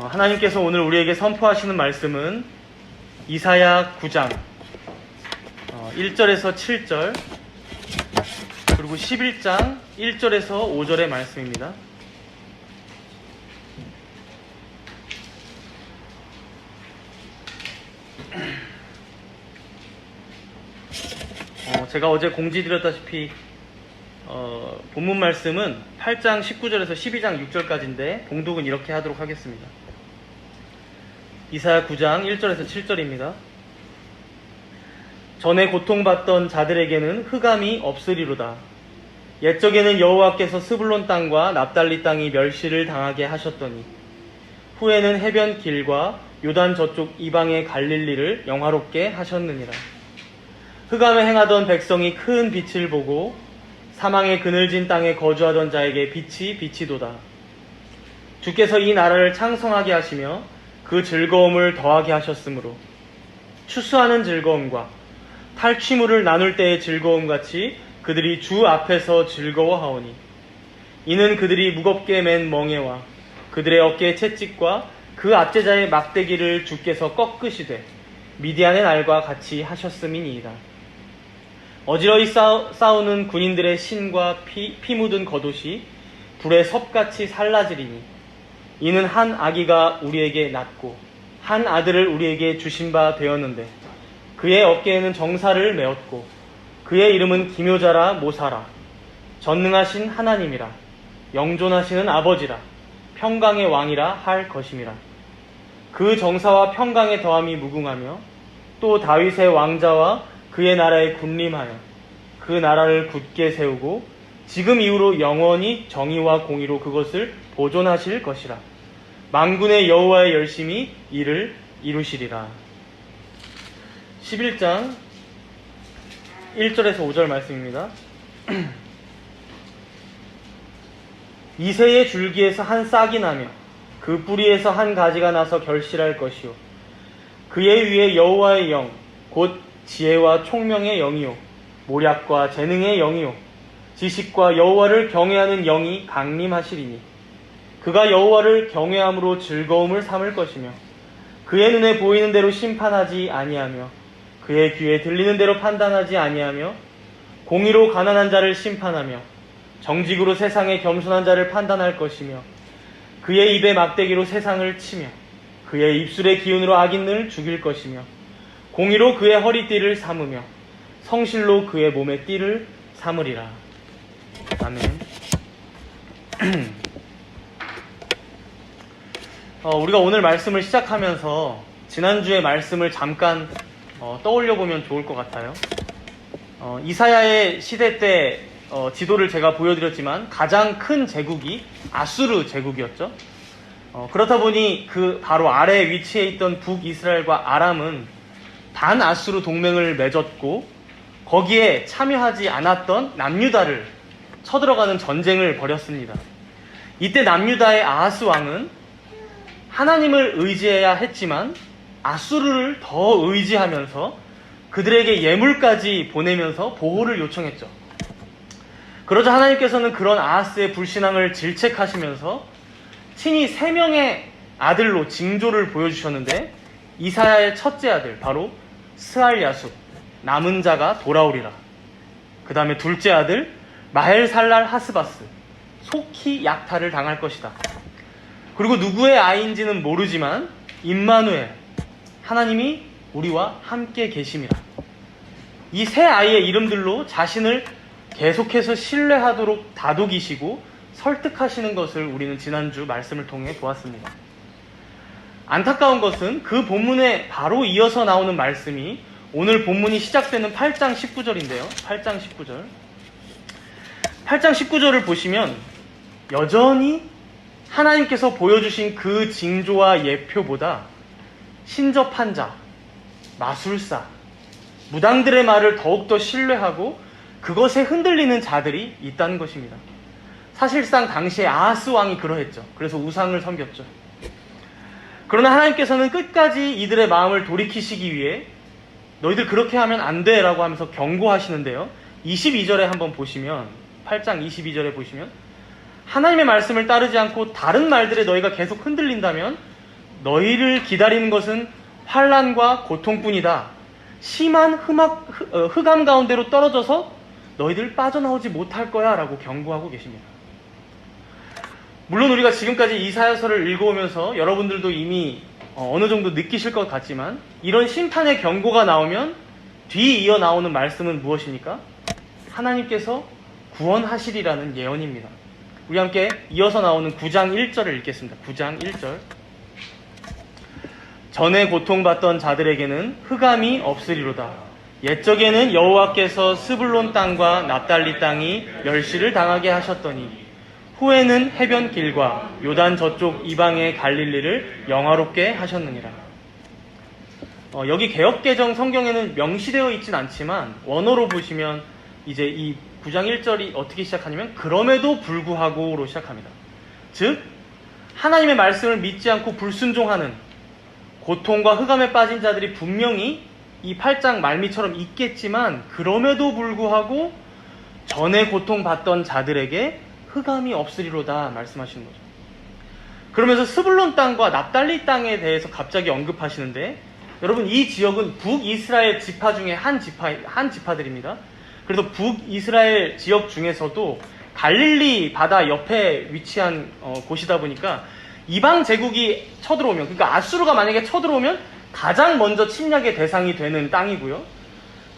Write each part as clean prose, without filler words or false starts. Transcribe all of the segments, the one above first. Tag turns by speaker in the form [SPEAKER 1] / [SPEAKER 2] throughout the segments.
[SPEAKER 1] 하나님께서 오늘 우리에게 선포하시는 말씀은 이사야 9장 1절에서 7절 그리고 11장 1절에서 5절의 말씀입니다. 제가 어제 공지드렸다시피 본문 말씀은 8장 19절에서 12장 6절까지인데 봉독은 이렇게 하도록 하겠습니다. 이사야 9장 1절에서 7절입니다. 전에 고통받던 자들에게는 흑암이 없으리로다. 옛적에는 여호와께서 스불론 땅과 납달리 땅이 멸시를 당하게 하셨더니 후에는 해변 길과 요단 저쪽 이방의 갈릴리를 영화롭게 하셨느니라. 흑암에 행하던 백성이 큰 빛을 보고 사망의 그늘진 땅에 거주하던 자에게 빛이 비치도다. 주께서 이 나라를 창성하게 하시며 그 즐거움을 더하게 하셨으므로 추수하는 즐거움과 탈취물을 나눌 때의 즐거움같이 그들이 주 앞에서 즐거워하오니 이는 그들이 무겁게 맨 멍에와 그들의 어깨의 채찍과 그 압제자의 막대기를 주께서 꺾으시되 미디안의 날과 같이 하셨음이니이다. 어지러이 싸우는 군인들의 신과 피 묻은 겉옷이 불에 섭같이 살라지리니 이는 한 아기가 우리에게 낳고 한 아들을 우리에게 주신 바 되었는데 그의 어깨에는 정사를 메었고 그의 이름은 기묘자라 모사라 전능하신 하나님이라 영존하시는 아버지라 평강의 왕이라 할 것임이라. 그 정사와 평강의 더함이 무궁하며 또 다윗의 왕자와 그의 나라에 군림하여 그 나라를 굳게 세우고 지금 이후로 영원히 정의와 공의로 그것을 보존하실 것이라. 만군의 여호와의 열심히 이를 이루시리라. 11장 1절에서 5절 말씀입니다. 이새의 줄기에서 한 싹이 나며 그 뿌리에서 한 가지가 나서 결실할 것이요 그의 위에 여호와의 영 곧 지혜와 총명의 영이요 모략과 재능의 영이요 지식과 여호와를 경외하는 영이 강림하시리니 그가 여호와를 경외함으로 즐거움을 삼을 것이며 그의 눈에 보이는 대로 심판하지 아니하며 그의 귀에 들리는 대로 판단하지 아니하며 공의로 가난한 자를 심판하며 정직으로 세상의 겸손한 자를 판단할 것이며 그의 입에 막대기로 세상을 치며 그의 입술의 기운으로 악인을 죽일 것이며 공의로 그의 허리띠를 삼으며 성실로 그의 몸의 띠를 삼으리라. 아멘. 우리가 오늘 말씀을 시작하면서 지난주의 말씀을 잠깐 떠올려 보면 좋을 것 같아요. 이사야의 시대 때 지도를 제가 보여드렸지만 가장 큰 제국이 아수르 제국이었죠. 그렇다 보니 그 바로 아래에 위치해 있던 북이스라엘과 아람은 반아수르 동맹을 맺었고 거기에 참여하지 않았던 남유다를 쳐들어가는 전쟁을 벌였습니다. 이때 남유다의 아하스 왕은 하나님을 의지해야 했지만 아수르를 더 의지하면서 그들에게 예물까지 보내면서 보호를 요청했죠. 그러자 하나님께서는 그런 아하스의 불신앙을 질책하시면서 친히 3명의 아들로 징조를 보여주셨는데 이사야의 첫째 아들 바로 스알야숲 남은 자가 돌아오리라. 그 다음에 둘째 아들 마헬살랄 하스바스 속히 약탈을 당할 것이다. 그리고 누구의 아이인지는 모르지만 임마누엘 하나님이 우리와 함께 계심이라. 이 세 아이의 이름들로 자신을 계속해서 신뢰하도록 다독이시고 설득하시는 것을 우리는 지난주 말씀을 통해 보았습니다. 안타까운 것은 그 본문에 바로 이어서 나오는 말씀이 오늘 본문이 시작되는 8장 19절인데요. 8장 19절. 8장 19절을 보시면 여전히 하나님께서 보여주신 그 징조와 예표보다 신접한 자, 마술사, 무당들의 말을 더욱더 신뢰하고 그것에 흔들리는 자들이 있다는 것입니다. 사실상 당시에 아하스 왕이 그러했죠. 그래서 우상을 섬겼죠. 그러나 하나님께서는 끝까지 이들의 마음을 돌이키시기 위해 너희들 그렇게 하면 안 돼 라고 하면서 경고하시는데요. 22절에 한번 보시면 8장 22절에 보시면 하나님의 말씀을 따르지 않고 다른 말들에 너희가 계속 흔들린다면 너희를 기다리는 것은 환난과 고통뿐이다. 심한 흑암 가운데로 떨어져서 너희들 빠져나오지 못할 거야 라고 경고하고 계십니다. 물론 우리가 지금까지 이사야서를 읽어오면서 여러분들도 이미 어느 정도 느끼실 것 같지만, 이런 심판의 경고가 나오면 뒤이어 나오는 말씀은 무엇입니까? 하나님께서 구원하시리라는 예언입니다. 우리 함께 이어서 나오는 9장 1절을 읽겠습니다. 9장 1절. 전에 고통받던 자들에게는 흑암이 없으리로다. 옛적에는 여호와께서 스불론 땅과 납달리 땅이 멸시를 당하게 하셨더니 후에는 해변 길과 요단 저쪽 이방의 갈릴리를 영화롭게 하셨느니라. 여기 개역개정 성경에는 명시되어 있진 않지만 원어로 보시면 이제 이 9장 1절이 어떻게 시작하냐면 그럼에도 불구하고로 시작합니다. 즉 하나님의 말씀을 믿지 않고 불순종하는 고통과 흑암에 빠진 자들이 분명히 이 8장 말미처럼 있겠지만, 그럼에도 불구하고 전에 고통받던 자들에게 흑암이 없으리로다 말씀하시는 거죠. 그러면서 스불론 땅과 납달리 땅에 대해서 갑자기 언급하시는데, 여러분 이 지역은 북이스라엘 지파 중에 한 지파들입니다. 그래서 북이스라엘 지역 중에서도 갈릴리 바다 옆에 위치한 곳이다 보니까 이방 제국이 쳐들어오면, 그러니까 아수르가 만약에 쳐들어오면 가장 먼저 침략의 대상이 되는 땅이고요.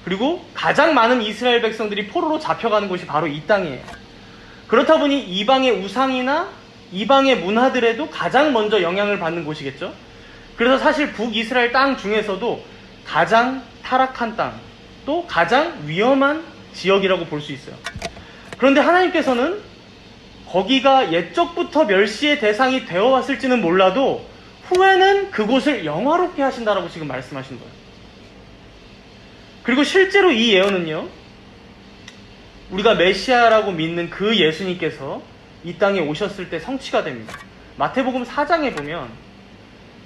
[SPEAKER 1] 그리고 가장 많은 이스라엘 백성들이 포로로 잡혀가는 곳이 바로 이 땅이에요. 그렇다 보니 이방의 우상이나 이방의 문화들에도 가장 먼저 영향을 받는 곳이겠죠. 그래서 사실 북이스라엘 땅 중에서도 가장 타락한 땅, 또 가장 위험한 지역이라고 볼 수 있어요. 그런데 하나님께서는 거기가 옛적부터 멸시의 대상이 되어 왔을지는 몰라도 후에는 그곳을 영화롭게 하신다라고 지금 말씀하신 거예요. 그리고 실제로 이 예언은요, 우리가 메시아라고 믿는 그 예수님께서 이 땅에 오셨을 때 성취가 됩니다. 마태복음 4장에 보면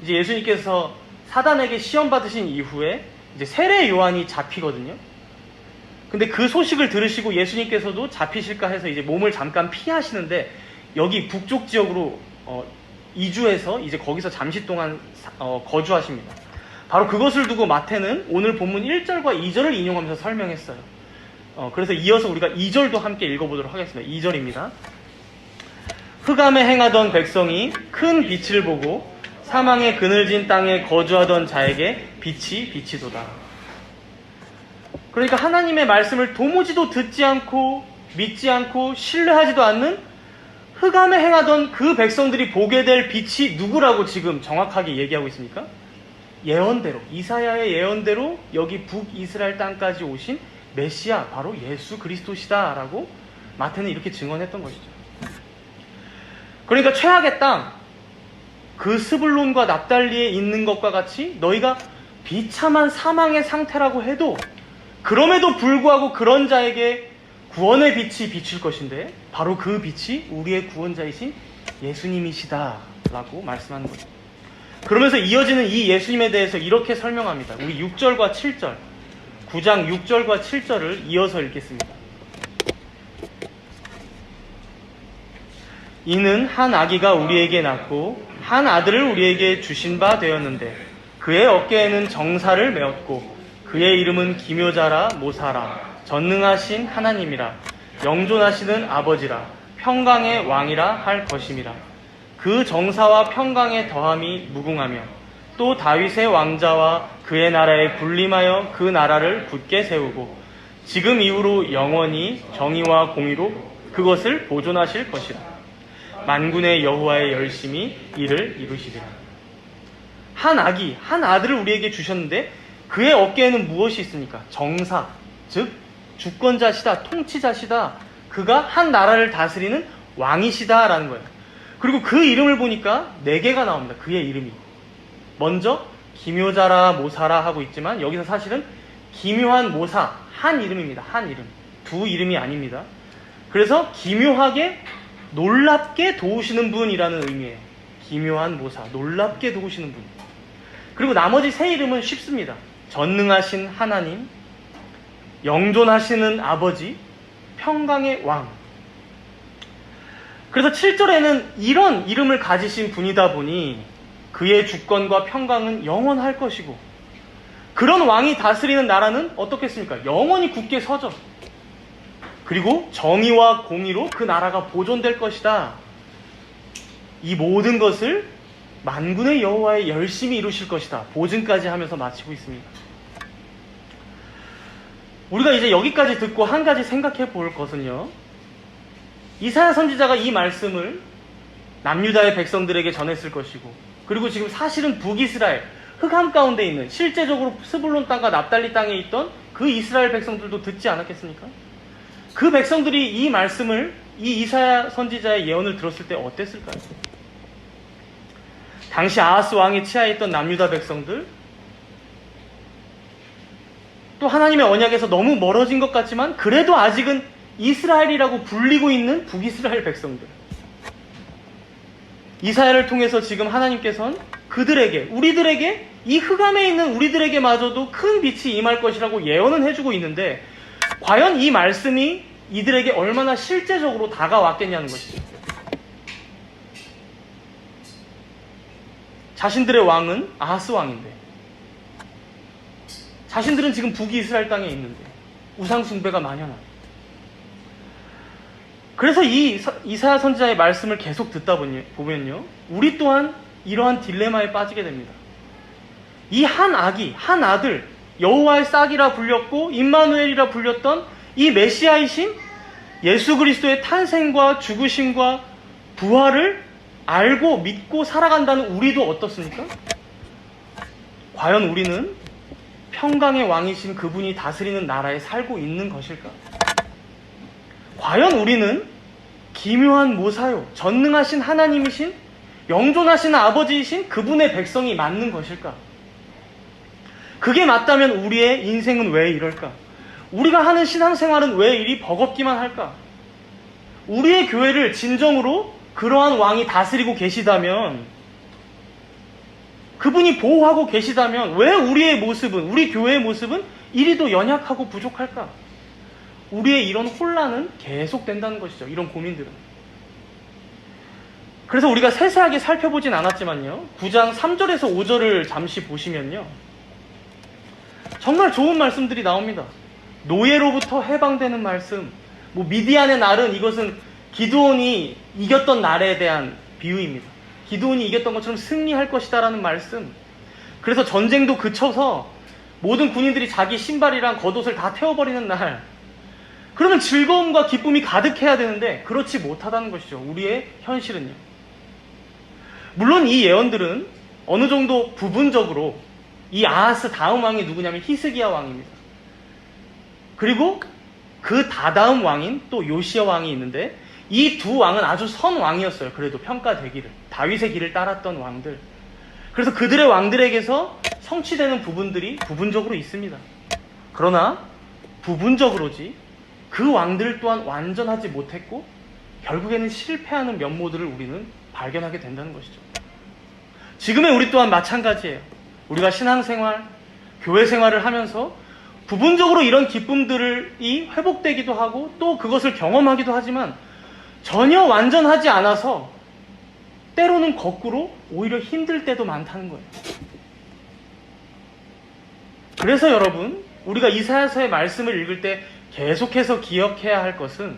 [SPEAKER 1] 이제 예수님께서 사단에게 시험 받으신 이후에 이제 세례 요한이 잡히거든요. 근데 그 소식을 들으시고 예수님께서도 잡히실까 해서 이제 몸을 잠깐 피하시는데, 여기 북쪽 지역으로 이주해서 이제 거기서 잠시 동안 거주하십니다. 바로 그것을 두고 마태는 오늘 본문 1절과 2절을 인용하면서 설명했어요. 그래서 이어서 우리가 2절도 함께 읽어보도록 하겠습니다. 2절입니다. 흑암에 행하던 백성이 큰 빛을 보고 사망의 그늘진 땅에 거주하던 자에게 빛이 비치도다. 그러니까 하나님의 말씀을 도무지도 듣지 않고 믿지 않고 신뢰하지도 않는 흑암에 행하던 그 백성들이 보게 될 빛이 누구라고 지금 정확하게 얘기하고 있습니까? 예언대로, 이사야의 예언대로 여기 북이스라엘 땅까지 오신 메시아, 바로 예수 그리스도시다 라고 마태는 이렇게 증언했던 것이죠. 그러니까 최악의 땅, 그 스불론과 납달리에 있는 것과 같이 너희가 비참한 사망의 상태라고 해도 그럼에도 불구하고 그런 자에게 구원의 빛이 비칠 것인데, 바로 그 빛이 우리의 구원자이신 예수님이시다 라고 말씀하는 거죠. 그러면서 이어지는 이 예수님에 대해서 이렇게 설명합니다. 우리 6절과 7절, 9장 6절과 7절을 이어서 읽겠습니다. 이는 한 아기가 우리에게 낳고 한 아들을 우리에게 주신 바 되었는데 그의 어깨에는 정사를 메었고 그의 이름은 기묘자라 모사라 전능하신 하나님이라 영존하시는 아버지라 평강의 왕이라 할 것임이라. 그 정사와 평강의 더함이 무궁하며 또 다윗의 왕자와 그의 나라에 군림하여 그 나라를 굳게 세우고 지금 이후로 영원히 정의와 공의로 그것을 보존하실 것이라. 만군의 여호와의 열심히 이를 이루시리라. 한 아기, 한 아들을 우리에게 주셨는데 그의 어깨에는 무엇이 있습니까? 정사, 즉 주권자시다, 통치자시다. 그가 한 나라를 다스리는 왕이시다라는 거예요. 그리고 그 이름을 보니까 4개가 나옵니다. 그의 이름이. 먼저 기묘자라 모사라 하고 있지만 여기서 사실은 기묘한 모사, 한 이름입니다. 한 이름. 두 이름이 아닙니다. 그래서 기묘하게 놀랍게 도우시는 분이라는 의미예요. 기묘한 모사, 놀랍게 도우시는 분. 그리고 나머지 3 이름은 쉽습니다. 전능하신 하나님, 영존하시는 아버지, 평강의 왕. 그래서 7절에는 이런 이름을 가지신 분이다 보니 그의 주권과 평강은 영원할 것이고, 그런 왕이 다스리는 나라는 어떻겠습니까? 영원히 굳게 서죠. 그리고 정의와 공의로 그 나라가 보존될 것이다. 이 모든 것을 만군의 여호와의 열심히 이루실 것이다. 보증까지 하면서 마치고 있습니다. 우리가 이제 여기까지 듣고 한 가지 생각해 볼 것은요, 이사야 선지자가 이 말씀을 남유다의 백성들에게 전했을 것이고, 그리고 지금 사실은 북이스라엘 흑암 가운데 있는, 실제적으로 스불론 땅과 납달리 땅에 있던 그 이스라엘 백성들도 듣지 않았겠습니까? 그 백성들이 이 말씀을, 이 이사야 선지자의 예언을 들었을 때 어땠을까요? 당시 아하스 왕의 치하에 있던 남유다 백성들, 또 하나님의 언약에서 너무 멀어진 것 같지만 그래도 아직은 이스라엘이라고 불리고 있는 북이스라엘 백성들, 이사야를 통해서 지금 하나님께서는 그들에게, 우리들에게, 이 흑암에 있는 우리들에게마저도 큰 빛이 임할 것이라고 예언은 해주고 있는데, 과연 이 말씀이 이들에게 얼마나 실제적으로 다가왔겠냐는 것이죠. 자신들의 왕은 아하스 왕인데, 자신들은 지금 북이스라엘 땅에 있는데 우상 숭배가 만연합니다. 그래서 이 이사야 선지자의 말씀을 계속 듣다 보면요, 우리 또한 이러한 딜레마에 빠지게 됩니다. 이 한 아기, 한 아들, 여호와의 싹이라 불렸고 임마누엘이라 불렸던 이 메시아이신 예수 그리스도의 탄생과 죽으심과 부활을 알고 믿고 살아간다는 우리도 어떻습니까? 과연 우리는 평강의 왕이신 그분이 다스리는 나라에 살고 있는 것일까? 과연 우리는 기묘한 모사요, 전능하신 하나님이신, 영존하신 아버지이신 그분의 백성이 맞는 것일까? 그게 맞다면 우리의 인생은 왜 이럴까? 우리가 하는 신앙생활은 왜 이리 버겁기만 할까? 우리의 교회를 진정으로 그러한 왕이 다스리고 계시다면, 그분이 보호하고 계시다면 왜 우리의 모습은, 우리 교회의 모습은 이리도 연약하고 부족할까? 우리의 이런 혼란은 계속된다는 것이죠. 이런 고민들은. 그래서 우리가 세세하게 살펴보진 않았지만요, 9장 3절에서 5절을 잠시 보시면요, 정말 좋은 말씀들이 나옵니다. 노예로부터 해방되는 말씀, 미디안의 날은, 이것은 기드온이 이겼던 날에 대한 비유입니다. 기드온이 이겼던 것처럼 승리할 것이다라는 말씀. 그래서 전쟁도 그쳐서 모든 군인들이 자기 신발이랑 겉옷을 다 태워버리는 날, 그러면 즐거움과 기쁨이 가득해야 되는데 그렇지 못하다는 것이죠. 우리의 현실은요. 물론 이 예언들은 어느 정도 부분적으로, 이 아하스 다음 왕이 누구냐면 히스기야 왕입니다. 그리고 그 다다음 왕인 또 요시야 왕이 있는데, 이 두 왕은 아주 선 왕이었어요. 그래도 평가되기를, 다윗의 길을 따랐던 왕들. 그래서 그들의 왕들에게서 성취되는 부분들이 부분적으로 있습니다. 그러나 부분적으로지 그 왕들 또한 완전하지 못했고 결국에는 실패하는 면모들을 우리는 발견하게 된다는 것이죠. 지금의 우리 또한 마찬가지예요. 우리가 신앙생활, 교회 생활을 하면서 부분적으로 이런 기쁨들이 회복되기도 하고 또 그것을 경험하기도 하지만 전혀 완전하지 않아서 때로는 거꾸로 오히려 힘들 때도 많다는 거예요. 그래서 여러분, 우리가 이사야서의 말씀을 읽을 때 계속해서 기억해야 할 것은,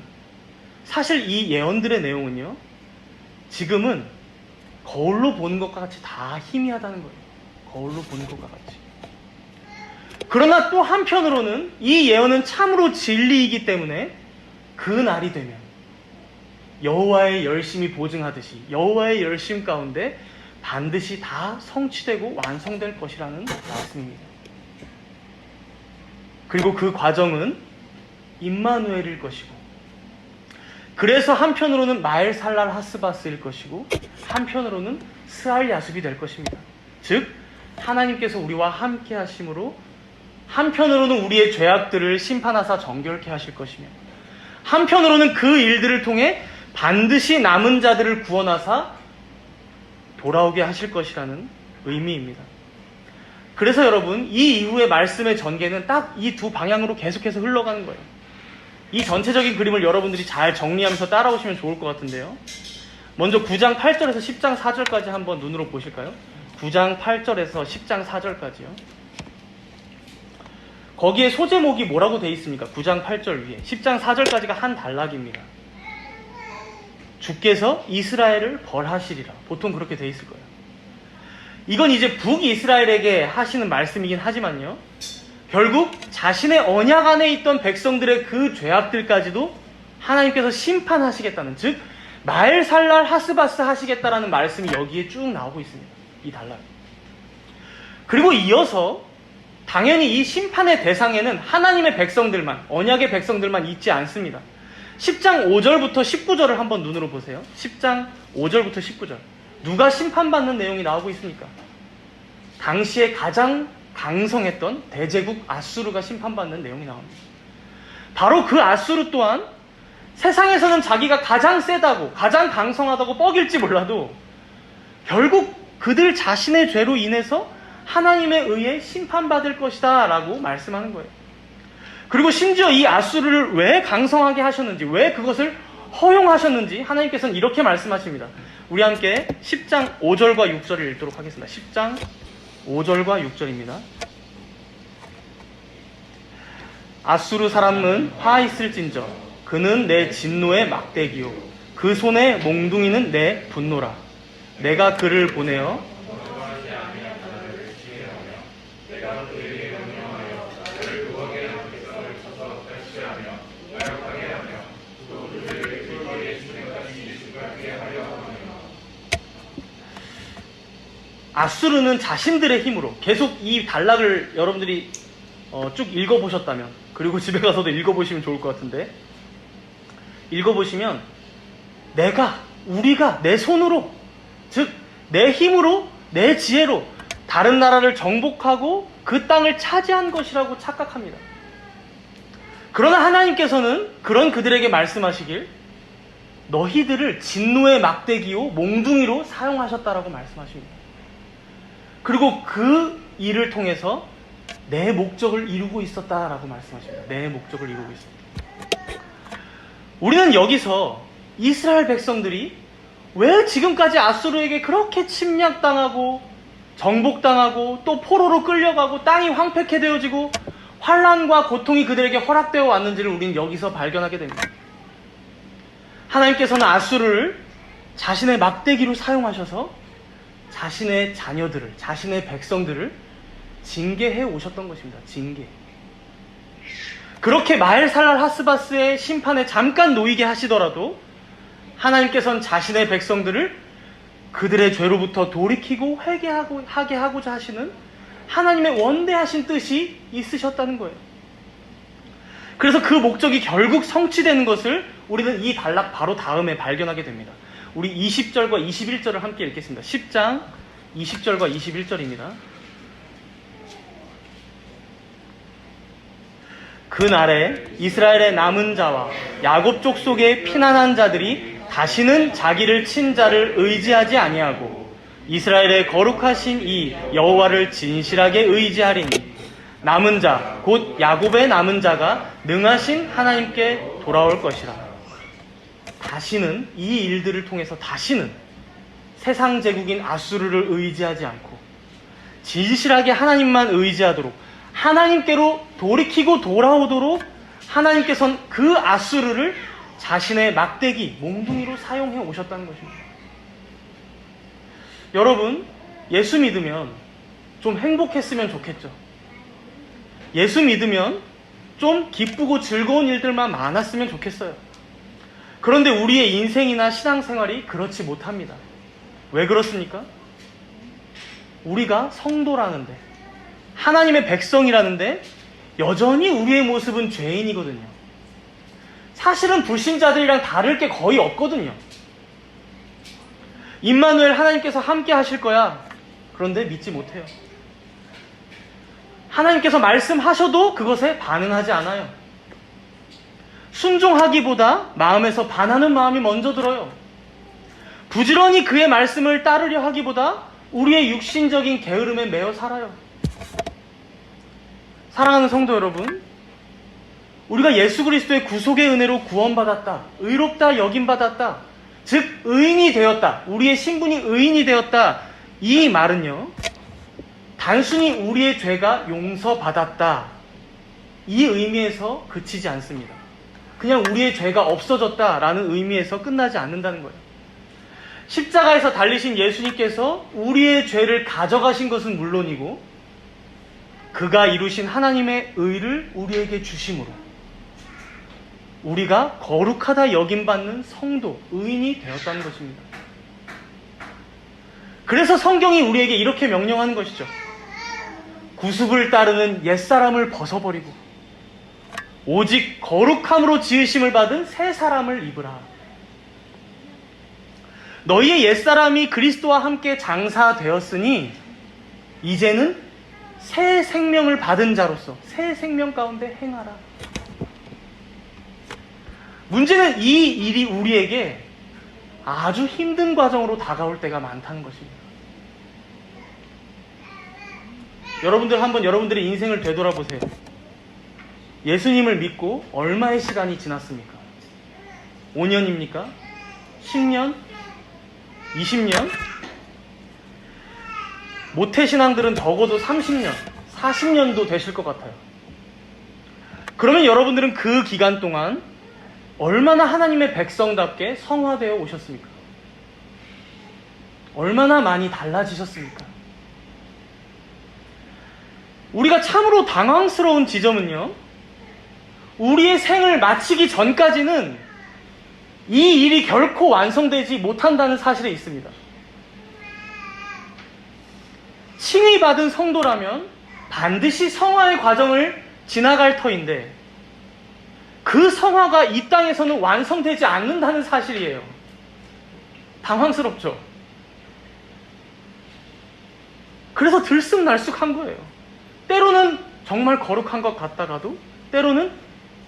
[SPEAKER 1] 사실 이 예언들의 내용은요, 지금은 거울로 보는 것과 같이 다 희미하다는 거예요. 거울로 보는 것과 같이. 그러나 또 한편으로는 이 예언은 참으로 진리이기 때문에 그 날이 되면 여호와의 열심이 보증하듯이 여호와의 열심 가운데 반드시 다 성취되고 완성될 것이라는 말씀입니다. 그리고 그 과정은 임마누엘일 것이고, 그래서 한편으로는 마엘살랄 하스바스일 것이고 한편으로는 스알 야숲이 될 것입니다. 즉 하나님께서 우리와 함께 하심으로 한편으로는 우리의 죄악들을 심판하사 정결케 하실 것이며, 한편으로는 그 일들을 통해 반드시 남은 자들을 구원하사 돌아오게 하실 것이라는 의미입니다. 그래서 여러분, 이 이후의 말씀의 전개는 딱 이 두 방향으로 계속해서 흘러가는 거예요. 이 전체적인 그림을 여러분들이 잘 정리하면서 따라오시면 좋을 것 같은데요. 먼저 9장 8절에서 10장 4절까지 한번 눈으로 보실까요? 9장 8절에서 10장 4절까지요. 거기에 소제목이 뭐라고 되어 있습니까? 9장 8절 위에 10장 4절까지가 한 단락입니다. 주께서 이스라엘을 벌하시리라. 보통 그렇게 되어 있을 거예요. 이건 이제 북이스라엘에게 하시는 말씀이긴 하지만요, 결국 자신의 언약 안에 있던 백성들의 그 죄악들까지도 하나님께서 심판하시겠다는, 즉 마엘살랄 하스바스 하시겠다라는 말씀이 여기에 쭉 나오고 있습니다. 이 단락. 그리고 이어서 당연히 이 심판의 대상에는 하나님의 백성들만, 언약의 백성들만 있지 않습니다. 10장 5절부터 19절을 한번 눈으로 보세요. 10장 5절부터 19절. 누가 심판받는 내용이 나오고 있습니까? 당시에 가장 강성했던 대제국 아수르가 심판받는 내용이 나옵니다. 바로 그 아수르 또한 세상에서는 자기가 가장 세다고, 가장 강성하다고 뻐길지 몰라도 결국 그들 자신의 죄로 인해서 하나님에 의해 심판받을 것이다 라고 말씀하는 거예요. 그리고 심지어 이 아수르를 왜 강성하게 하셨는지, 왜 그것을 허용하셨는지 하나님께서는 이렇게 말씀하십니다. 우리 함께 10장 5절과 6절을 읽도록 하겠습니다. 10장 5절과 6절입니다. 아수르 사람은 화 있을진저 그는 내 진노의 막대기요 그 손의 몽둥이는 내 분노라. 내가 그를 보내어 아수르는 자신들의 힘으로, 계속 이 단락을 여러분들이 쭉 읽어보셨다면, 그리고 집에 가서도 읽어보시면 좋을 것 같은데, 읽어보시면 우리가 내 손으로, 즉 내 힘으로, 내 지혜로 다른 나라를 정복하고 그 땅을 차지한 것이라고 착각합니다. 그러나 하나님께서는 그런 그들에게 말씀하시길 너희들을 진노의 막대기요 몽둥이로 사용하셨다라고 말씀하십니다. 그리고 그 일을 통해서 내 목적을 이루고 있었다라고 말씀하십니다. 내 목적을 이루고 있었다. 우리는 여기서 이스라엘 백성들이 왜 지금까지 아수르에게 그렇게 침략당하고 정복당하고 또 포로로 끌려가고 땅이 황폐케 되어지고 환난과 고통이 그들에게 허락되어 왔는지를 우리는 여기서 발견하게 됩니다. 하나님께서는 아수르를 자신의 막대기로 사용하셔서 자신의 자녀들을, 자신의 백성들을 징계해 오셨던 것입니다. 징계. 그렇게 마엘살랄 하스바스의 심판에 잠깐 놓이게 하시더라도 하나님께서는 자신의 백성들을 그들의 죄로부터 돌이키고 회개하게 하고자 하시는 하나님의 원대하신 뜻이 있으셨다는 거예요. 그래서 그 목적이 결국 성취되는 것을 우리는 이 단락 바로 다음에 발견하게 됩니다. 우리 20절과 21절을 함께 읽겠습니다. 10장 20절과 21절입니다. 그날에 이스라엘의 남은 자와 야곱 족속의 피난한 자들이 다시는 자기를 친 자를 의지하지 아니하고 이스라엘의 거룩하신 이 여호와를 진실하게 의지하리니 남은 자 곧 야곱의 남은 자가 능하신 하나님께 돌아올 것이라. 다시는 이 일들을 통해서 다시는 세상 제국인 아수르를 의지하지 않고 진실하게 하나님만 의지하도록 하나님께로 돌이키고 돌아오도록 하나님께서는 그 아수르를 자신의 막대기, 몽둥이로 사용해 오셨다는 것입니다. 여러분, 예수 믿으면 좀 행복했으면 좋겠죠. 예수 믿으면 좀 기쁘고 즐거운 일들만 많았으면 좋겠어요. 그런데 우리의 인생이나 신앙생활이 그렇지 못합니다. 왜 그렇습니까? 우리가 성도라는데, 하나님의 백성이라는데 여전히 우리의 모습은 죄인이거든요. 사실은 불신자들이랑 다를 게 거의 없거든요. 임마누엘 하나님께서 함께 하실 거야. 그런데 믿지 못해요. 하나님께서 말씀하셔도 그것에 반응하지 않아요. 순종하기보다 마음에서 반하는 마음이 먼저 들어요. 부지런히 그의 말씀을 따르려 하기보다 우리의 육신적인 게으름에 매여 살아요. 사랑하는 성도 여러분, 우리가 예수 그리스도의 구속의 은혜로 구원받았다, 의롭다 여김받았다, 즉 의인이 되었다, 우리의 신분이 의인이 되었다, 이 말은요, 단순히 우리의 죄가 용서받았다, 이 의미에서 그치지 않습니다. 그냥 우리의 죄가 없어졌다라는 의미에서 끝나지 않는다는 거예요. 십자가에서 달리신 예수님께서 우리의 죄를 가져가신 것은 물론이고, 그가 이루신 하나님의 의를 우리에게 주심으로 우리가 거룩하다 여김받는 성도, 의인이 되었다는 것입니다. 그래서 성경이 우리에게 이렇게 명령하는 것이죠. 구습을 따르는 옛사람을 벗어버리고 오직 거룩함으로 지으심을 받은 새 사람을 입으라. 너희의 옛사람이 그리스도와 함께 장사되었으니 이제는 새 생명을 받은 자로서 새 생명 가운데 행하라. 문제는 이 일이 우리에게 아주 힘든 과정으로 다가올 때가 많다는 것입니다. 여러분들 한번 여러분들의 인생을 되돌아보세요. 예수님을 믿고 얼마의 시간이 지났습니까? 5년입니까? 10년? 20년? 모태신앙들은 적어도 30년, 40년도 되실 것 같아요. 그러면 여러분들은 그 기간 동안 얼마나 하나님의 백성답게 성화되어 오셨습니까? 얼마나 많이 달라지셨습니까? 우리가 참으로 당황스러운 지점은요, 우리의 생을 마치기 전까지는 이 일이 결코 완성되지 못한다는 사실에 있습니다. 칭의 받은 성도라면 반드시 성화의 과정을 지나갈 터인데 그 성화가 이 땅에서는 완성되지 않는다는 사실이에요. 당황스럽죠? 그래서 들쑥날쑥한 거예요. 때로는 정말 거룩한 것 같다가도 때로는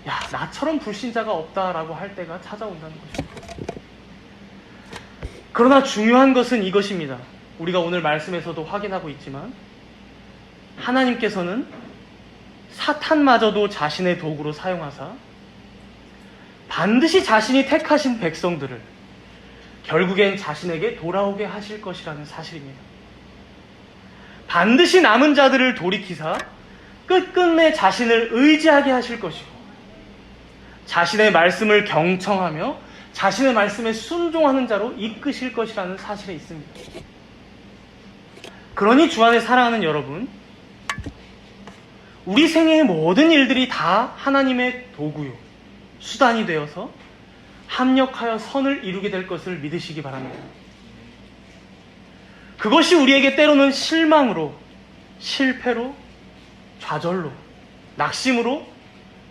[SPEAKER 1] 야, 나처럼 불신자가 없다라고 할 때가 찾아온다는 것입니다. 그러나 중요한 것은 이것입니다. 우리가 오늘 말씀에서도 확인하고 있지만 하나님께서는 사탄마저도 자신의 도구로 사용하사 반드시 자신이 택하신 백성들을 결국엔 자신에게 돌아오게 하실 것이라는 사실입니다. 반드시 남은 자들을 돌이키사 끝끝내 자신을 의지하게 하실 것이고 자신의 말씀을 경청하며 자신의 말씀에 순종하는 자로 이끄실 것이라는 사실에 있습니다. 그러니 주 안에 사랑하는 여러분, 우리 생애의 모든 일들이 다 하나님의 도구요, 수단이 되어서 합력하여 선을 이루게 될 것을 믿으시기 바랍니다. 그것이 우리에게 때로는 실망으로, 실패로, 좌절로, 낙심으로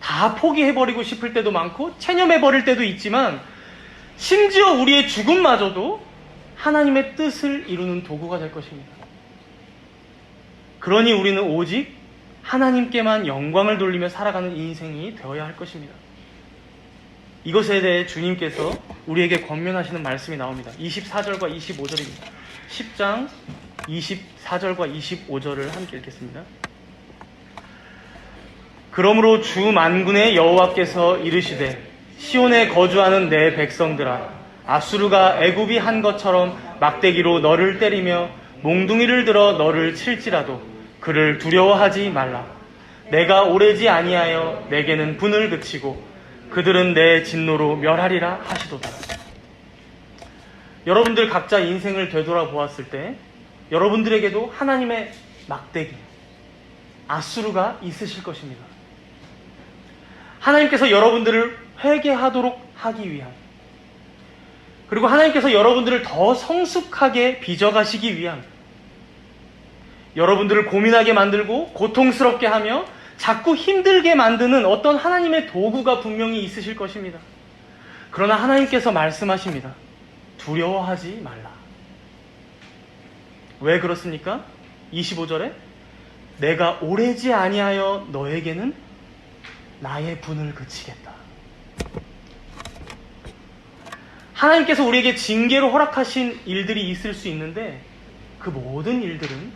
[SPEAKER 1] 다 포기해버리고 싶을 때도 많고 체념해버릴 때도 있지만 심지어 우리의 죽음마저도 하나님의 뜻을 이루는 도구가 될 것입니다. 그러니 우리는 오직 하나님께만 영광을 돌리며 살아가는 인생이 되어야 할 것입니다. 이것에 대해 주님께서 우리에게 권면하시는 말씀이 나옵니다. 24절과 25절입니다. 10장 24절과 25절을 함께 읽겠습니다. 그러므로 주 만군의 여호와께서 이르시되 시온에 거주하는 내 백성들아, 아수르가 애굽이 한 것처럼 막대기로 너를 때리며 몽둥이를 들어 너를 칠지라도 그를 두려워하지 말라. 내가 오래지 아니하여 내게는 분을 그치고 그들은 내 진노로 멸하리라 하시도다. 여러분들 각자 인생을 되돌아보았을 때 여러분들에게도 하나님의 막대기, 아수르가 있으실 것입니다. 하나님께서 여러분들을 회개하도록 하기 위한, 그리고 하나님께서 여러분들을 더 성숙하게 빚어가시기 위한, 여러분들을 고민하게 만들고 고통스럽게 하며 자꾸 힘들게 만드는 어떤 하나님의 도구가 분명히 있으실 것입니다. 그러나 하나님께서 말씀하십니다. 두려워하지 말라. 왜 그렇습니까? 25절에 내가 오래지 아니하여 너에게는 나의 분을 그치겠다. 하나님께서 우리에게 징계로 허락하신 일들이 있을 수 있는데 그 모든 일들은,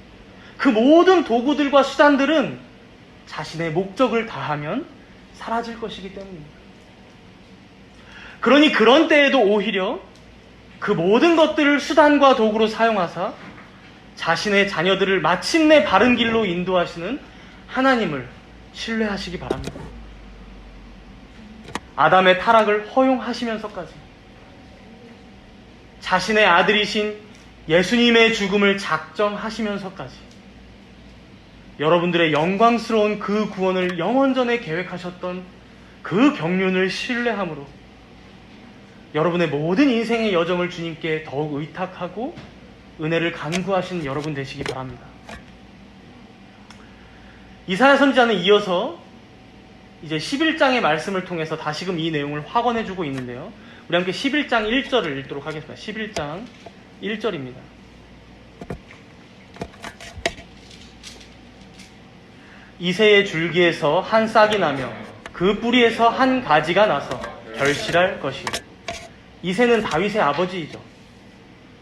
[SPEAKER 1] 그 모든 도구들과 수단들은 자신의 목적을 다하면 사라질 것이기 때문입니다. 그러니 그런 때에도 오히려 그 모든 것들을 수단과 도구로 사용하사 자신의 자녀들을 마침내 바른 길로 인도하시는 하나님을 신뢰하시기 바랍니다. 아담의 타락을 허용하시면서까지 자신의 아들이신 예수님의 죽음을 작정하시면서까지 여러분들의 영광스러운 그 구원을 영원전에 계획하셨던 그 경륜을 신뢰함으로 여러분의 모든 인생의 여정을 주님께 더욱 의탁하고 은혜를 간구하시는 여러분 되시기 바랍니다. 이사야 선지자는 이어서 이제 11장의 말씀을 통해서 다시금 이 내용을 확언해주고 있는데요. 우리 함께 11장 1절을 읽도록 하겠습니다. 11장 1절입니다. 이새의 줄기에서 한 싹이 나며 그 뿌리에서 한 가지가 나서 결실할 것이요. 이새는 다윗의 아버지이죠.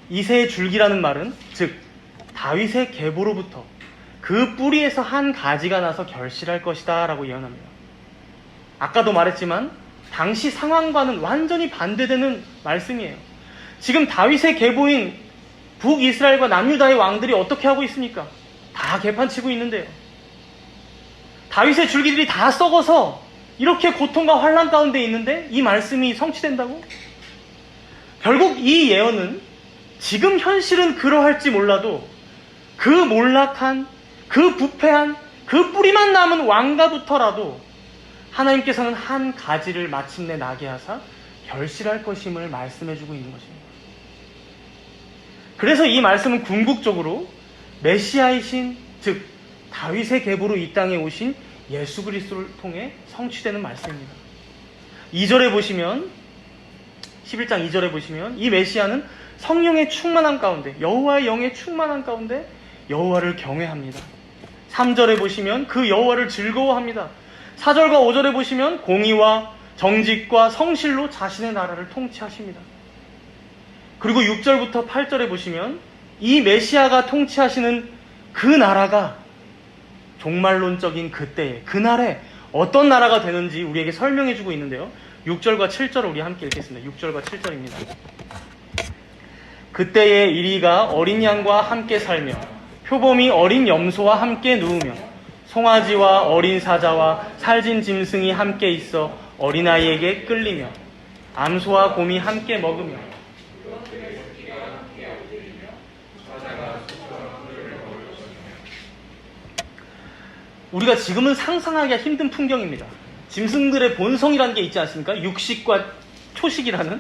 [SPEAKER 1] 이새의 줄기라는 말은 즉 다윗의 계보로부터 그 뿌리에서 한 가지가 나서 결실할 것이다 라고 예언합니다. 아까도 말했지만 당시 상황과는 완전히 반대되는 말씀이에요. 지금 다윗의 계보인 북이스라엘과 남유다의 왕들이 어떻게 하고 있습니까? 다 개판치고 있는데요. 다윗의 줄기들이 다 썩어서 이렇게 고통과 환난 가운데 있는데 이 말씀이 성취된다고? 결국 이 예언은 지금 현실은 그러할지 몰라도 그 몰락한, 그 부패한, 그 뿌리만 남은 왕가부터라도 하나님께서는 한 가지를 마침내 나게 하사 결실할 것임을 말씀해주고 있는 것입니다. 그래서 이 말씀은 궁극적으로 메시아이신, 즉 다윗의 계보로 이 땅에 오신 예수 그리스도를 통해 성취되는 말씀입니다. 2절에 보시면 11장 2절에 보시면 이 메시아는 성령의 충만함 가운데, 여호와의 영의 충만함 가운데 여호와를 경외합니다. 3절에 보시면 그 여호와를 즐거워합니다. 4절과 5절에 보시면 공의와 정직과 성실로 자신의 나라를 통치하십니다. 그리고 6절부터 8절에 보시면 이 메시아가 통치하시는 그 나라가 종말론적인 그때에, 그날에 어떤 나라가 되는지 우리에게 설명해주고 있는데요. 6절과 7절을 우리 함께 읽겠습니다. 6절과 7절입니다. 그때에 이리가 어린 양과 함께 살며 표범이 어린 염소와 함께 누우며 송아지와 어린 사자와 살진 짐승이 함께 있어 어린아이에게 끌리며 암소와 곰이 함께 먹으며 우리가 지금은 상상하기가 힘든 풍경입니다. 짐승들의 본성이라는 게 있지 않습니까? 육식과 초식이라는.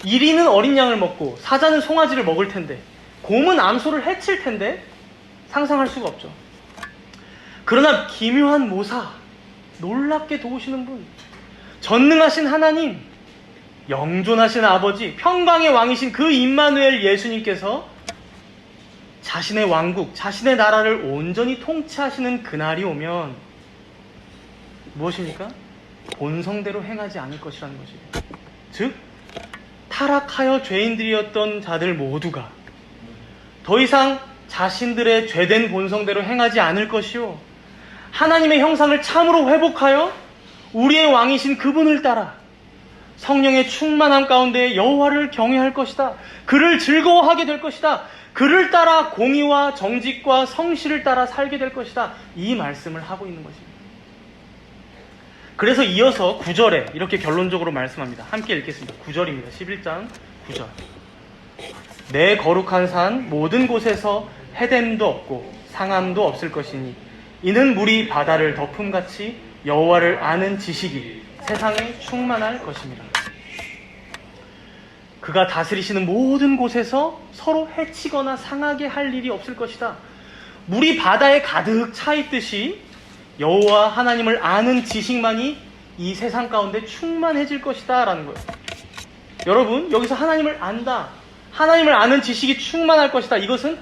[SPEAKER 1] 이리는 어린 양을 먹고 사자는 송아지를 먹을 텐데 곰은 암소를 해칠 텐데 상상할 수가 없죠. 그러나 기묘한 모사, 놀랍게 도우시는 분, 전능하신 하나님, 영존하신 아버지, 평강의 왕이신 그 임마누엘 예수님께서 자신의 왕국, 자신의 나라를 온전히 통치하시는 그날이 오면 무엇입니까? 본성대로 행하지 않을 것이라는 것이에요. 즉 타락하여 죄인들이었던 자들 모두가 더 이상 자신들의 죄된 본성대로 행하지 않을 것이요, 하나님의 형상을 참으로 회복하여 우리의 왕이신 그분을 따라 성령의 충만함 가운데 여호와를 경외할 것이다. 그를 즐거워하게 될 것이다. 그를 따라 공의와 정직과 성실을 따라 살게 될 것이다. 이 말씀을 하고 있는 것입니다. 그래서 이어서 9절에 이렇게 결론적으로 말씀합니다. 함께 읽겠습니다. 9절입니다. 11장 9절. 내 거룩한 산 모든 곳에서 해됨도 없고 상함도 없을 것이니 이는 물이 바다를 덮음같이 여호와를 아는 지식이 세상에 충만할 것입니다. 그가 다스리시는 모든 곳에서 서로 해치거나 상하게 할 일이 없을 것이다. 물이 바다에 가득 차 있듯이 여호와 하나님을 아는 지식만이 이 세상 가운데 충만해질 것이다 라는 거예요. 여러분, 여기서 하나님을 안다, 하나님을 아는 지식이 충만할 것이다, 이것은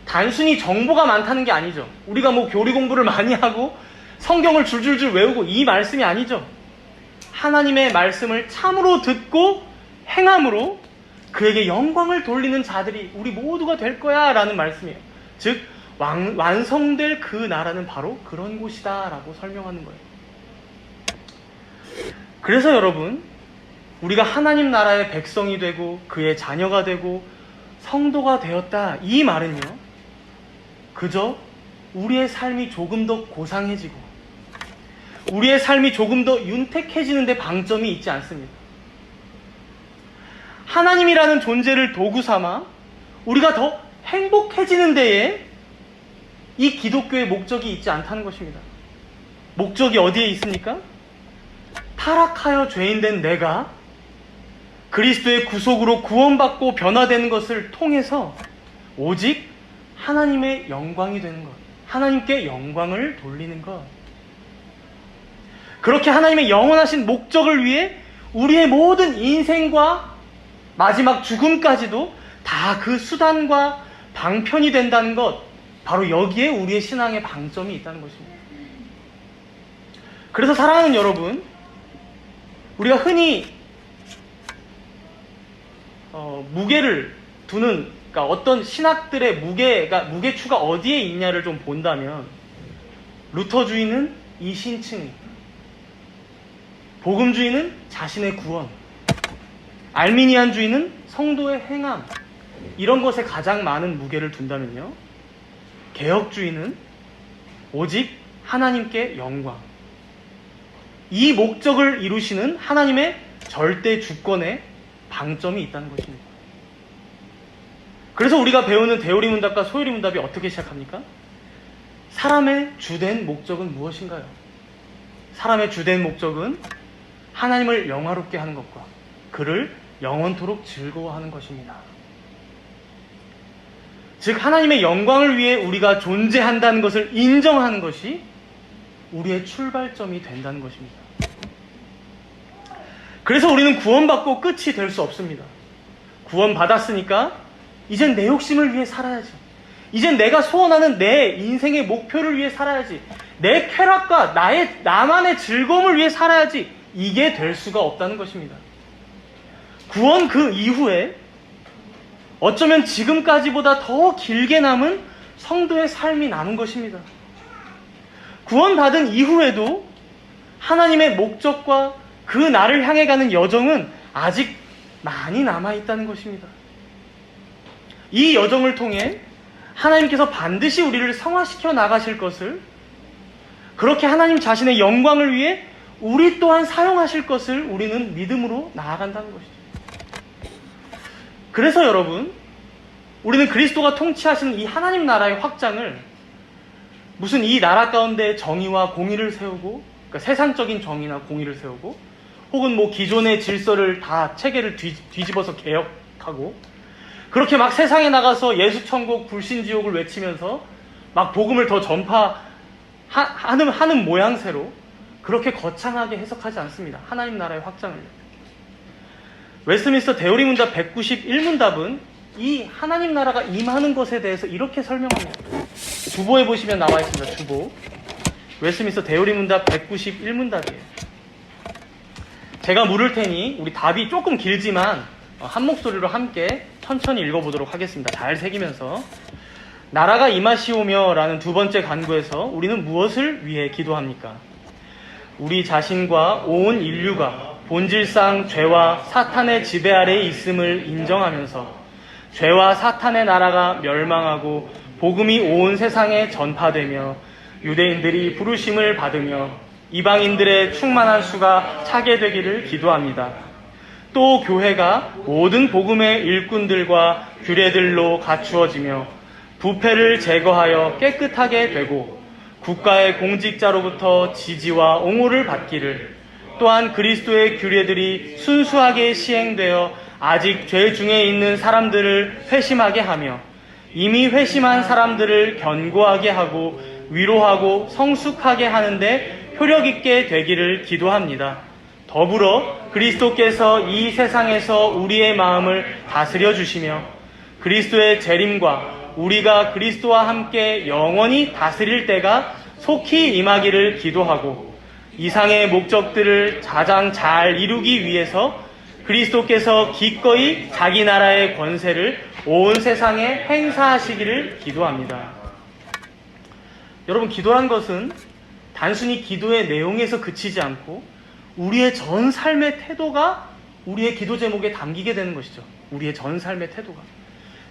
[SPEAKER 1] 단순히 정보가 많다는 게 아니죠. 우리가 뭐 교리 공부를 많이 하고 성경을 줄줄줄 외우고 이 말씀이 아니죠. 하나님의 말씀을 참으로 듣고 행함으로 그에게 영광을 돌리는 자들이 우리 모두가 될 거야 라는 말씀이에요. 즉 완성될 그 나라는 바로 그런 곳이다 라고 설명하는 거예요. 그래서 여러분, 우리가 하나님 나라의 백성이 되고 그의 자녀가 되고 성도가 되었다, 이 말은요, 그저 우리의 삶이 조금 더 고상해지고 우리의 삶이 조금 더 윤택해지는 데 방점이 있지 않습니다. 하나님이라는 존재를 도구 삼아 우리가 더 행복해지는 데에 이 기독교의 목적이 있지 않다는 것입니다. 목적이 어디에 있습니까? 타락하여 죄인된 내가 그리스도의 구속으로 구원받고 변화되는 것을 통해서 오직 하나님의 영광이 되는 것, 하나님께 영광을 돌리는 것. 그렇게 하나님의 영원하신 목적을 위해 우리의 모든 인생과 마지막 죽음까지도 다 그 수단과 방편이 된다는 것, 바로 여기에 우리의 신앙의 방점이 있다는 것입니다. 그래서 사랑하는 여러분, 우리가 흔히 무게를 두는, 그러니까 어떤 신학들의 무게추가 어디에 있냐를 좀 본다면, 루터주의는 이신층, 복음주의는 자신의 구원, 알미니안주의는 성도의 행함, 이런 것에 가장 많은 무게를 둔다면요, 개혁주의는 오직 하나님께 영광, 이 목적을 이루시는 하나님의 절대 주권에 방점이 있다는 것입니다. 그래서 우리가 배우는 대오리 문답과 소요리 문답이 어떻게 시작합니까? 사람의 주된 목적은 무엇인가요? 사람의 주된 목적은 하나님을 영화롭게 하는 것과 그를 영원토록 즐거워하는 것입니다. 즉 하나님의 영광을 위해 우리가 존재한다는 것을 인정하는 것이 우리의 출발점이 된다는 것입니다. 그래서 우리는 구원받고 끝이 될 수 없습니다. 구원받았으니까 이젠 내 욕심을 위해 살아야지. 이젠 내가 소원하는 내 인생의 목표를 위해 살아야지. 내 쾌락과 나만의 즐거움을 위해 살아야지. 이게 될 수가 없다는 것입니다. 구원 그 이후에 어쩌면 지금까지보다 더 길게 남은 성도의 삶이 남은 것입니다. 구원받은 이후에도 하나님의 목적과 그 나를 향해 가는 여정은 아직 많이 남아있다는 것입니다. 이 여정을 통해 하나님께서 반드시 우리를 성화시켜 나가실 것을, 그렇게 하나님 자신의 영광을 위해 우리 또한 사용하실 것을 우리는 믿음으로 나아간다는 것이죠. 그래서 여러분, 우리는 그리스도가 통치하시는 이 하나님 나라의 확장을 무슨 이 나라 가운데 정의와 공의를 세우고, 그러니까 세상적인 정의나 공의를 세우고, 혹은 뭐 기존의 질서를 다 체계를 뒤집어서 개혁하고, 그렇게 막 세상에 나가서 예수천국 불신지옥을 외치면서 막 복음을 더 전파하는 모양새로 그렇게 거창하게 해석하지 않습니다. 하나님 나라의 확장을. 웨스트민스터 대오리 문답 191문답은 이 하나님 나라가 임하는 것에 대해서 이렇게 설명합니다. 주보에 보시면 나와 있습니다. 주보. 웨스트민스터 대오리 문답 191문답이에요. 제가 물을 테니 우리 답이 조금 길지만 한 목소리로 함께 천천히 읽어보도록 하겠습니다. 잘 새기면서. 나라가 임하시오며 라는 두 번째 간구에서 우리는 무엇을 위해 기도합니까? 우리 자신과 온 인류가 본질상 죄와 사탄의 지배 아래에 있음을 인정하면서 죄와 사탄의 나라가 멸망하고 복음이 온 세상에 전파되며 유대인들이 부르심을 받으며 이방인들의 충만한 수가 차게 되기를 기도합니다. 또 교회가 모든 복음의 일꾼들과 규례들로 갖추어지며 부패를 제거하여 깨끗하게 되고 국가의 공직자로부터 지지와 옹호를 받기를, 또한 그리스도의 규례들이 순수하게 시행되어 아직 죄 중에 있는 사람들을 회심하게 하며 이미 회심한 사람들을 견고하게 하고 위로하고 성숙하게 하는데 효력있게 되기를 기도합니다. 더불어 그리스도께서 이 세상에서 우리의 마음을 다스려 주시며 그리스도의 재림과 우리가 그리스도와 함께 영원히 다스릴 때가 속히 임하기를 기도하고, 이상의 목적들을 가장 잘 이루기 위해서 그리스도께서 기꺼이 자기 나라의 권세를 온 세상에 행사하시기를 기도합니다. 여러분, 기도란 것은 단순히 기도의 내용에서 그치지 않고 우리의 전 삶의 태도가 우리의 기도 제목에 담기게 되는 것이죠. 우리의 전 삶의 태도가.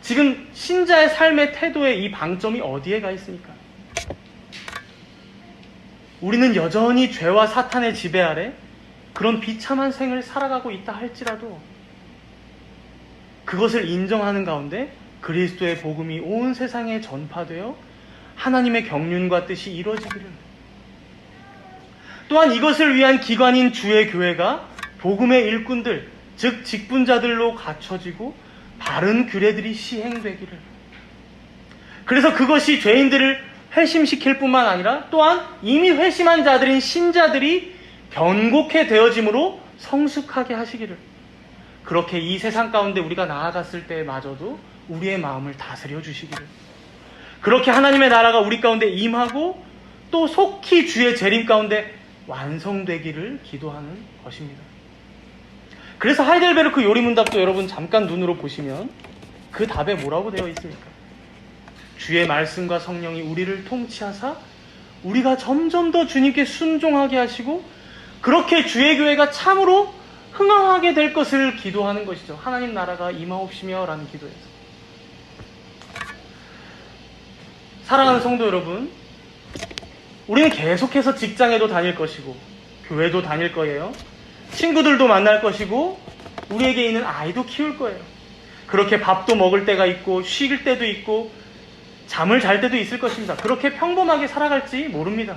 [SPEAKER 1] 지금 신자의 삶의 태도의 이 방점이 어디에 가 있습니까? 우리는 여전히 죄와 사탄의 지배 아래 그런 비참한 생을 살아가고 있다 할지라도 그것을 인정하는 가운데 그리스도의 복음이 온 세상에 전파되어 하나님의 경륜과 뜻이 이루어지기를, 또한 이것을 위한 기관인 주의 교회가 복음의 일꾼들, 즉 직분자들로 갖춰지고 바른 규례들이 시행되기를, 그래서 그것이 죄인들을 회심시킬 뿐만 아니라 또한 이미 회심한 자들인 신자들이 변곡해 되어짐으로 성숙하게 하시기를, 그렇게 이 세상 가운데 우리가 나아갔을 때마저도 우리의 마음을 다스려 주시기를, 그렇게 하나님의 나라가 우리 가운데 임하고 또 속히 주의 재림 가운데 완성되기를 기도하는 것입니다. 그래서 하이델베르크 요리문답도 여러분 잠깐 눈으로 보시면 그 답에 뭐라고 되어 있습니까? 주의 말씀과 성령이 우리를 통치하사 우리가 점점 더 주님께 순종하게 하시고 그렇게 주의 교회가 참으로 흥황하게 될 것을 기도하는 것이죠. 하나님 나라가 임하옵시며 라는 기도에서. 사랑하는 성도 여러분, 우리는 계속해서 직장에도 다닐 것이고 교회도 다닐 거예요. 친구들도 만날 것이고 우리에게 있는 아이도 키울 거예요. 그렇게 밥도 먹을 때가 있고 쉴 때도 있고 잠을 잘 때도 있을 것입니다. 그렇게 평범하게 살아갈지 모릅니다.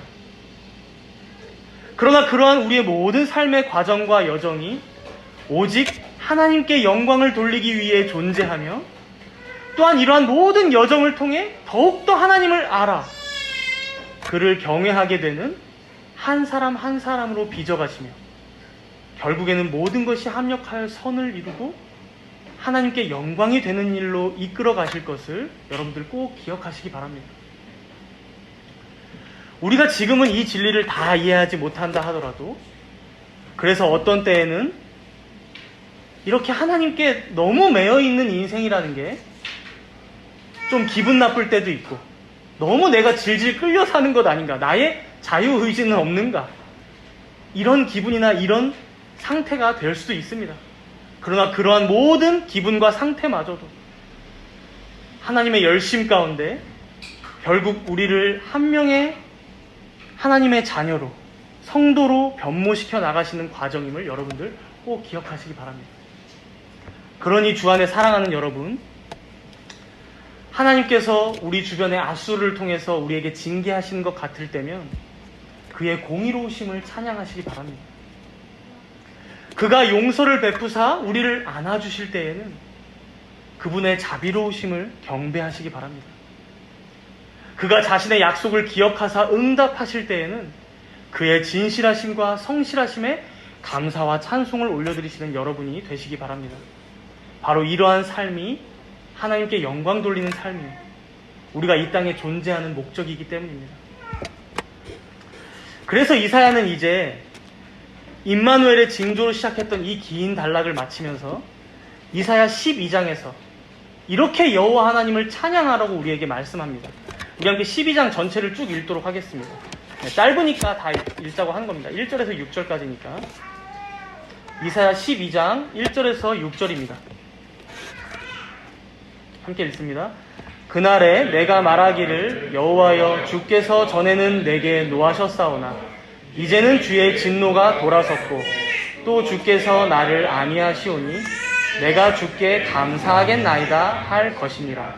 [SPEAKER 1] 그러나 그러한 우리의 모든 삶의 과정과 여정이 오직 하나님께 영광을 돌리기 위해 존재하며 또한 이러한 모든 여정을 통해 더욱더 하나님을 알아 그를 경외하게 되는 한 사람 한 사람으로 빚어가시며 결국에는 모든 것이 합력하여 선을 이루고 하나님께 영광이 되는 일로 이끌어 가실 것을 여러분들 꼭 기억하시기 바랍니다. 우리가 지금은 이 진리를 다 이해하지 못한다 하더라도, 그래서 어떤 때에는 이렇게 하나님께 너무 매여 있는 인생이라는 게 좀 기분 나쁠 때도 있고, 너무 내가 질질 끌려 사는 것 아닌가, 나의 자유의지는 없는가, 이런 기분이나 이런 상태가 될 수도 있습니다. 그러나 그러한 모든 기분과 상태마저도 하나님의 열심 가운데 결국 우리를 한 명의 하나님의 자녀로, 성도로 변모시켜 나가시는 과정임을 여러분들 꼭 기억하시기 바랍니다. 그러니 주 안에 사랑하는 여러분, 하나님께서 우리 주변의 아수르를 통해서 우리에게 징계하시는 것 같을 때면 그의 공의로우심을 찬양하시기 바랍니다. 그가 용서를 베푸사 우리를 안아주실 때에는 그분의 자비로우심을 경배하시기 바랍니다. 그가 자신의 약속을 기억하사 응답하실 때에는 그의 진실하심과 성실하심에 감사와 찬송을 올려드리시는 여러분이 되시기 바랍니다. 바로 이러한 삶이 하나님께 영광 돌리는 삶이에요. 우리가 이 땅에 존재하는 목적이기 때문입니다. 그래서 이사야는 이제 임마누엘의 징조로 시작했던 이 긴 단락을 마치면서 이사야 12장에서 이렇게 여호와 하나님을 찬양하라고 우리에게 말씀합니다. 우리 함께 12장 전체를 쭉 읽도록 하겠습니다. 짧으니까 다 읽자고 하는 겁니다. 1절에서 6절까지니까. 이사야 12장 1절에서 6절입니다. 함께 읽습니다. 그날에 내가 말하기를 여호와여 주께서 전에는 내게 노하셨사오나 이제는 주의 진노가 돌아섰고 또 주께서 나를 아니하시오니 내가 주께 감사하겠나이다 할 것이니라.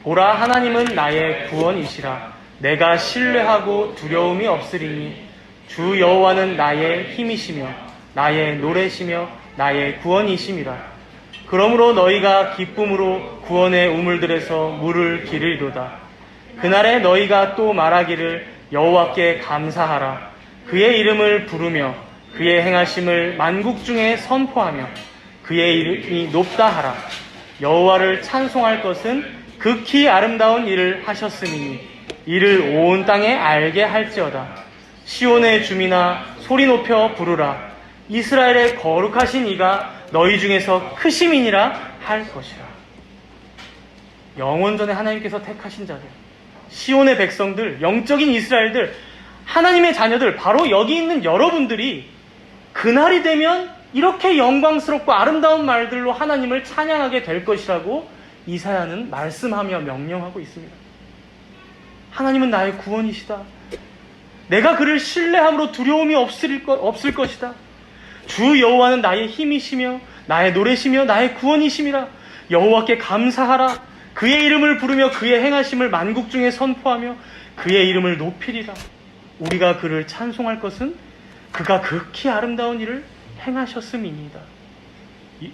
[SPEAKER 1] 보라 하나님은 나의 구원이시라. 내가 신뢰하고 두려움이 없으리니 주 여호와는 나의 힘이시며 나의 노래시며 나의 구원이심이라. 그러므로 너희가 기쁨으로 구원의 우물들에서 물을 기르리로다. 그날에 너희가 또 말하기를 여호와께 감사하라. 그의 이름을 부르며 그의 행하심을 만국 중에 선포하며 그의 이름이 높다 하라. 여호와를 찬송할 것은 극히 아름다운 일을 하셨으니 이를 온 땅에 알게 할지어다. 시온의 주민아 소리 높여 부르라. 이스라엘의 거룩하신 이가 너희 중에서 크심이니라 할 것이라. 영원전에 하나님께서 택하신 자들, 시온의 백성들, 영적인 이스라엘들, 하나님의 자녀들, 바로 여기 있는 여러분들이 그날이 되면 이렇게 영광스럽고 아름다운 말들로 하나님을 찬양하게 될 것이라고 이사야는 말씀하며 명령하고 있습니다. 하나님은 나의 구원이시다. 내가 그를 신뢰함으로 두려움이 없을 것이다. 주 여호와는 나의 힘이시며 나의 노래시며 나의 구원이심이라. 여호와께 감사하라. 그의 이름을 부르며 그의 행하심을 만국 중에 선포하며 그의 이름을 높이리라. 우리가 그를 찬송할 것은 그가 극히 아름다운 일을 행하셨음이니이다.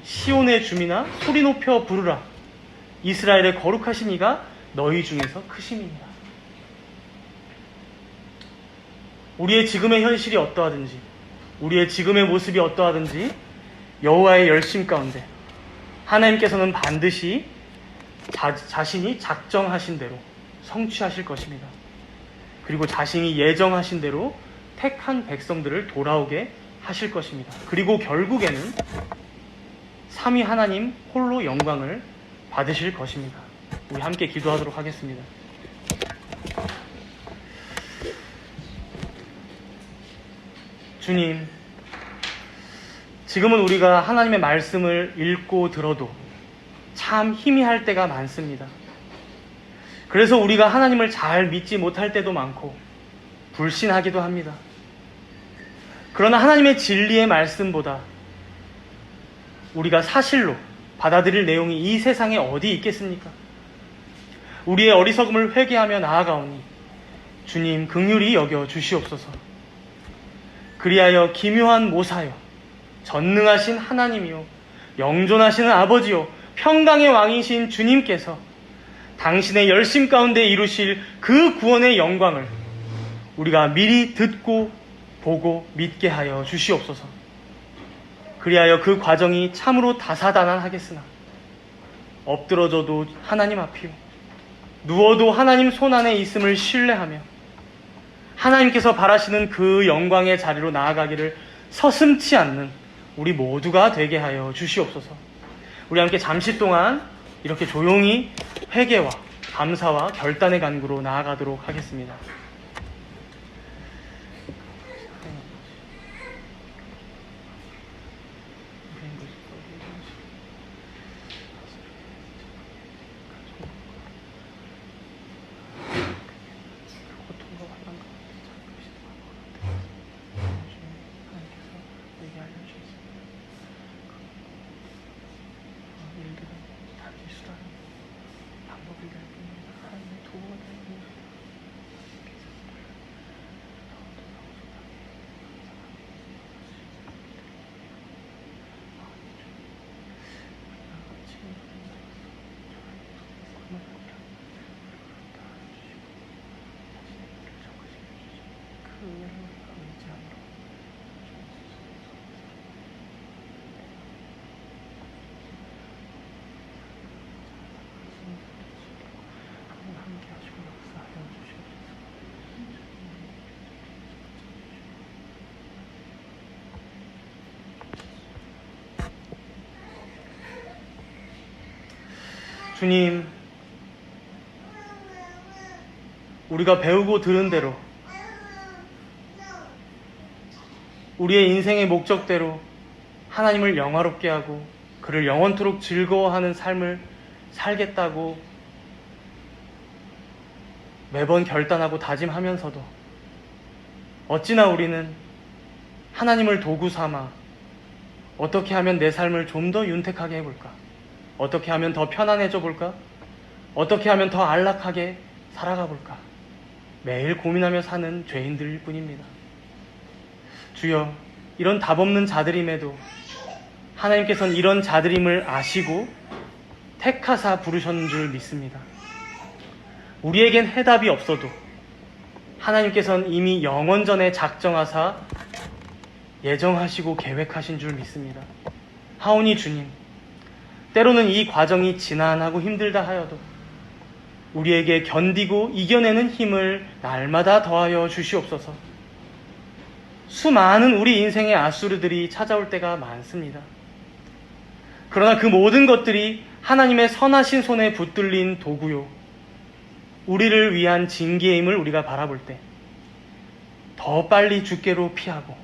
[SPEAKER 1] 시온의 주민아 소리 높여 부르라. 이스라엘의 거룩하신 이가 너희 중에서 크심이니라. 우리의 지금의 현실이 어떠하든지, 우리의 지금의 모습이 어떠하든지 여호와의 열심 가운데 하나님께서는 반드시 자신이 작정하신 대로 성취하실 것입니다. 그리고 자신이 예정하신 대로 택한 백성들을 돌아오게 하실 것입니다. 그리고 결국에는 삼위 하나님 홀로 영광을 받으실 것입니다. 우리 함께 기도하도록 하겠습니다. 주님, 지금은 우리가 하나님의 말씀을 읽고 들어도 참 희미할 때가 많습니다. 그래서 우리가 하나님을 잘 믿지 못할 때도 많고 불신하기도 합니다. 그러나 하나님의 진리의 말씀보다 우리가 사실로 받아들일 내용이 이 세상에 어디 있겠습니까? 우리의 어리석음을 회개하며 나아가오니 주님 긍휼히 여겨 주시옵소서. 그리하여 기묘한 모사여, 전능하신 하나님이요 영존하시는 아버지요 평강의 왕이신 주님께서 당신의 열심 가운데 이루실 그 구원의 영광을 우리가 미리 듣고 보고 믿게 하여 주시옵소서. 그리하여 그 과정이 참으로 다사다난하겠으나 엎드러져도 하나님 앞이요 누워도 하나님 손안에 있음을 신뢰하며 하나님께서 바라시는 그 영광의 자리로 나아가기를 서슴지 않는 우리 모두가 되게 하여 주시옵소서. 우리 함께 잠시 동안 이렇게 조용히 회개와 감사와 결단의 간구로 나아가도록 하겠습니다. 주님, 우리가 배우고 들은 대로 우리의 인생의 목적대로 하나님을 영화롭게 하고 그를 영원토록 즐거워하는 삶을 살겠다고 매번 결단하고 다짐하면서도 어찌나 우리는 하나님을 도구 삼아 어떻게 하면 내 삶을 좀 더 윤택하게 해볼까? 어떻게 하면 더 편안해져 볼까? 어떻게 하면 더 안락하게 살아가 볼까? 매일 고민하며 사는 죄인들일 뿐입니다. 주여, 이런 답 없는 자들임에도 하나님께서는 이런 자들임을 아시고 택하사 부르셨는 줄 믿습니다. 우리에겐 해답이 없어도 하나님께서는 이미 영원전에 작정하사 예정하시고 계획하신 줄 믿습니다. 하오니 주님, 때로는 이 과정이 지난하고 힘들다 하여도 우리에게 견디고 이겨내는 힘을 날마다 더하여 주시옵소서. 수많은 우리 인생의 아수르들이 찾아올 때가 많습니다. 그러나 그 모든 것들이 하나님의 선하신 손에 붙들린 도구요, 우리를 위한 징계임을 우리가 바라볼 때 더 빨리 주께로 피하고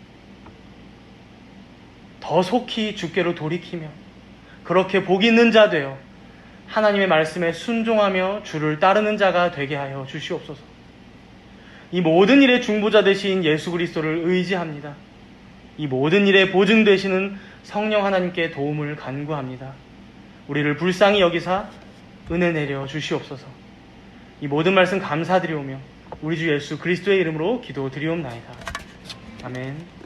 [SPEAKER 1] 더 속히 주께로 돌이키며 그렇게 복 있는 자 되어 하나님의 말씀에 순종하며 주를 따르는 자가 되게 하여 주시옵소서. 이 모든 일의 중보자 되신 예수 그리스도를 의지합니다. 이 모든 일에 보증 되시는 성령 하나님께 도움을 간구합니다. 우리를 불쌍히 여기사 은혜 내려 주시옵소서. 이 모든 말씀 감사드리오며 우리 주 예수 그리스도의 이름으로 기도드리옵나이다. 아멘.